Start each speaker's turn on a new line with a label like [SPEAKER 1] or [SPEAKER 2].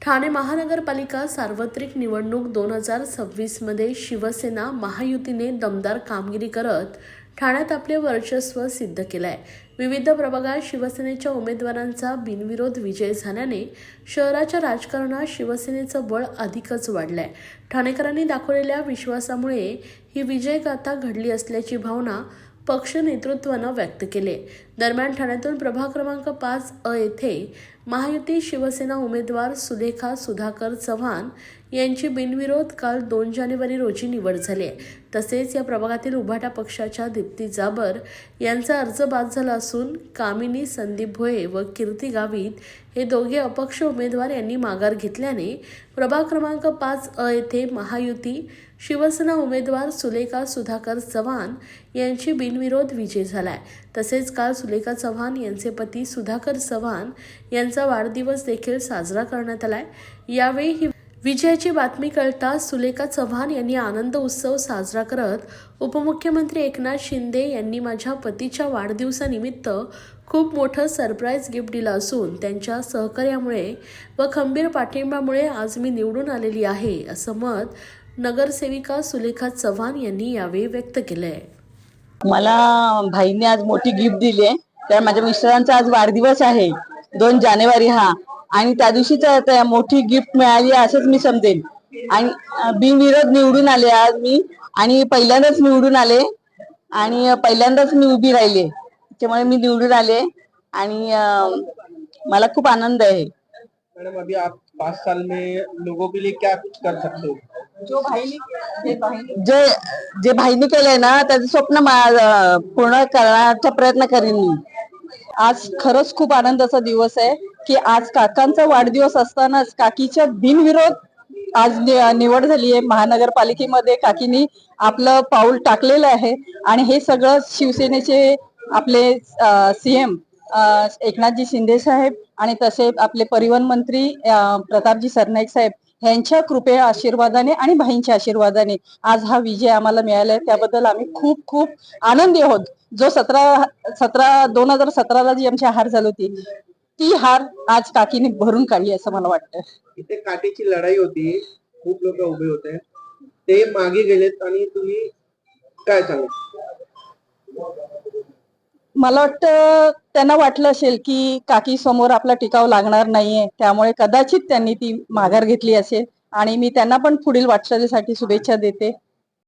[SPEAKER 1] ठाणे महानगरपालिका सार्वत्रिक निवडणूक 2026 मध्ये शिवसेना महायुतीने दमदार कामगिरी करत ठाण्यात आपले वर्चस्व सिद्ध केलंय। विविध प्रभागात शिवसेनेच्या उमेदवारांचा बिनविरोध विजय झाल्याने शहराच्या राजकारणात शिवसेनेचं बळ अधिकच वाढलंय। ठाणेकरांनी दाखवलेल्या विश्वासामुळे ही विजयगाथा घडली असल्याची भावना पक्ष नेतृत्वानं व्यक्त केले। दरम्यान ठाण्यातून प्रभाग क्रमांक 5 येथे महायुती शिवसेना उमेदवार सुलेखा सुधाकर चव्हाण यांची बिनविरोध काल 2 जानेवारी रोजी निवड झाली। तसेच या प्रभागातील उभाटा पक्षाच्या दीप्ती जाबर यांचा अर्ज बाद झाला असून कामिनी संदीप भोये व कीर्ती गावित हे दोघे अपक्ष उमेदवार यांनी माघार घेतल्याने प्रभाग क्रमांक 5 येथे महायुती शिवसेना उमेदवार सुलेखा सुधाकर चव्हाण यांची बिनविरोध विजय झालाय। तसेच काल सुलेखा चव्हाण यांचे पती सुधाकर चव्हाण यांचा वाढदिवस देखील साजरा करण्यात आलाय। यावेळी ही विजयाची बातमी कळताच सुलेखा चव्हाण यांनी आनंद उत्सव साजरा करत उपमुख्यमंत्री एकनाथ शिंदे यांनी माझ्या पतीच्या वाढदिवसानिमित्त खूप मोठं सरप्राईज गिफ्ट दिलं असून त्यांच्या सहकार्यामुळे व खंबीर पाठिंब्यामुळे आज मी निवडून आलेली आहे, असं मत नगरसेविका सुलेखा चव्हाण यांनी यावेळी व्यक्त केलंय।
[SPEAKER 2] मला भाईने आज मोठी गिफ्ट दिली आहे, तर माझ्या मिस्टरांचा आज वाढदिवस आहे 2 जानेवारी हा, आणि त्या दिवशीच मोठी गिफ्ट मिळाली असंच मी समजेन। आणि बिनविरोध निवडून आले आज मी, आणि पहिल्यांदाच निवडून आले आणि पहिल्यांदाच मी उभी राहिले, त्यामुळे मी निवडून आले आणि मला खूप आनंद आहे।
[SPEAKER 3] मैडम, अभी आप 5 साल में लोगों के लिए क्या कुछ कर सकते हो?
[SPEAKER 2] जे भाईने केलंय ना त्याचं स्वप्न पूर्ण करण्याचा प्रयत्न करीन मी। आज खरंच खूप आनंदाचा दिवस आहे की आज काकांचा वाढदिवस असतानाच काकीच्या बिनविरोध आज निवड झाली आहे महानगरपालिकेमध्ये। काकीनी आपलं पाऊल टाकलेलं आहे आणि हे सगळं शिवसेनेचे आपले सीएम एकनाथजी शिंदे साहेब आणि तसे आपले परिवहन मंत्री प्रतापजी सरनाईक साहेब यांच्या कृपे आशीर्वादाने आणि भाईंच्या आशीर्वादाने आज हा विजय आम्हाला मिळालाय, त्याबद्दल आम्ही खूप खूप आनंदी आहोत। जो 2017ला जी आमची हार झाली होती ती हार आज काकीने भरून काढली असं मला वाटतं।
[SPEAKER 3] इथे काठीची लढाई होती, खूप लोक उभे होते, ते मागे गेलेत आणि तुम्ही काय सांगू?
[SPEAKER 2] मला वाटतं त्यांना वाटलं असेल की काकी समोर आपला टिकाव लागणार नाहीये, त्यामुळे कदाचित त्यांनी ती माघार घेतली असेल आणि मी त्यांना पण पुढील वाटचालीसाठी शुभेच्छा देते।